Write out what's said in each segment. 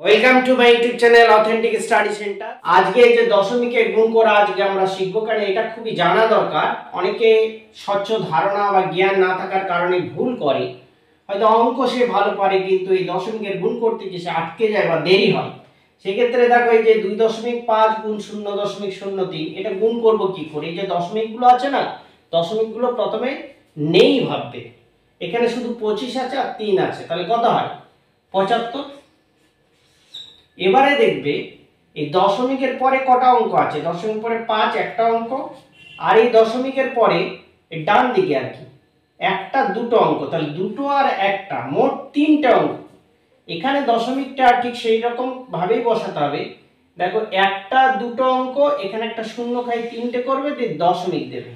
Welcome to my YouTube channel authentic study centre. আজকে এই যে দশমিকের গুণ করা আজকে আমরা শিখবো, কারণ এটা খুবই জানা দরকার। অনেকে স্বচ্ছ ধারণা বা জ্ঞান না থাকার কারণে ভুল করে, হয়তো অঙ্ক সে ভালো পারে কিন্তু এই দশমিকের গুণ করতে গিয়ে সে আটকে যায় বা দেরি হয়। সেক্ষেত্রে দেখো এই যে 2.5 গুণ 0.03 এটা গুণ করব কি করে। এই যে দশমিকগুলো আছে না, দশমিকগুলো প্রথমে নেই ভাববে। এখানে শুধু 25 আছে আর 3 আছে, তাহলে কত হয় 75। এবারে দেখবে এই দশমিকের পরে কটা অঙ্ক আছে, দশমিক পরে 5 একটা অঙ্ক, আর এই দশমিকের পরে ডান দিকে আর কি একটা দুটো অঙ্ক, তাহলে দুটো আর একটা মোট 3টে অঙ্ক। এখানে দশমিকটা ঠিক সেই রকম ভাবেই বসাতে হবে। দেখো একটা দুটো অঙ্ক, এখানে একটা শূন্য খাই 3টে করবে, দিয়ে দশমিক দেবে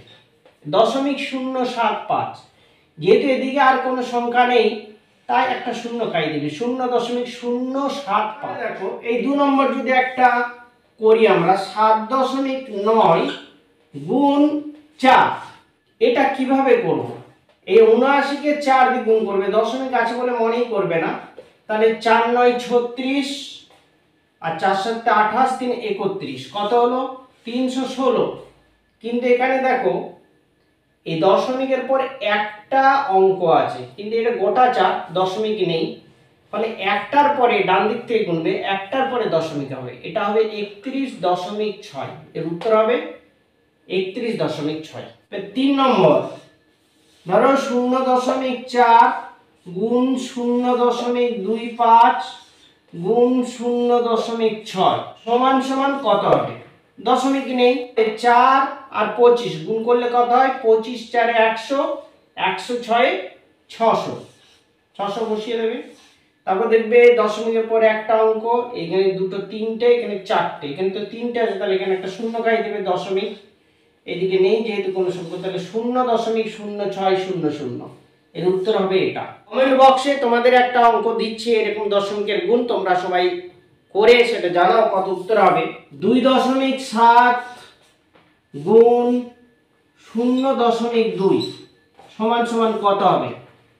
0.075। যেহেতু এদিকে আর কোনো সংখ্যা নেই তাই একটা শূন্য খাই দিবি 0.075। দেখো এই 2 নম্বর যদি একটা করি আমরা 7.9 গুণ 4, এটা কিভাবে করব। এই 79 কে 4 দিয়ে গুণ করবে, দশমিক আছে বলে মনেই করবে না। তাহলে 4 9 36 আর 4 7 28 3 31, কত হলো 316। কিন্তু এখানে দেখো এই দশমিকের পর একটা অঙ্ক আছে, কিন্তু এটা গোটা 4, দশমিক নেই, ফলে একটার পরে ডান দিক থেকে গুনবে, একটার পরে দশমিক হবে, এটা হবে 31.6। এর উত্তর হবে 31.6। 3 নম্বর ধরো 0.4 গুণ 0.25 গুণ 0.6 সমান সমান কত হবে। দশমিক নেই, 4 আর 25 গুণ করলে কত হয়, 25 4 100, 100 6 600, 600 বসিয়ে দেবে। তারপর দেখবে দশমিকের পরে একটা অঙ্ক, এখানে দুটো 3টে, এখানে 4টে, এখানে তো 3টে আছে, তাহলে এখানে একটা শূন্য খাই দেবে, দশমিক এদিকে নেই যেহেতু কোনো সংখ্যা, তাহলে 0.0600। এর উত্তর হবে এটা। কমেন্ট বক্সে তোমাদের একটা অঙ্ক দিচ্ছি এরকম দশমিকের গুণ, তোমরা সবাই করে সেটা জানাও কত উত্তর হবে। 2.7 গুণ 0.2 সমান সমান কত হবে,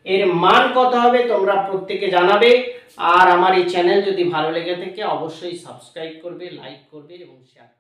এর মান কত হবে তোমরা প্রত্যেকে জানাবে। আর আমার এই চ্যানেল যদি ভালো লেগে থাকে অবশ্যই সাবস্ক্রাইব করবে, লাইক করবে এবং শেয়ার করবে।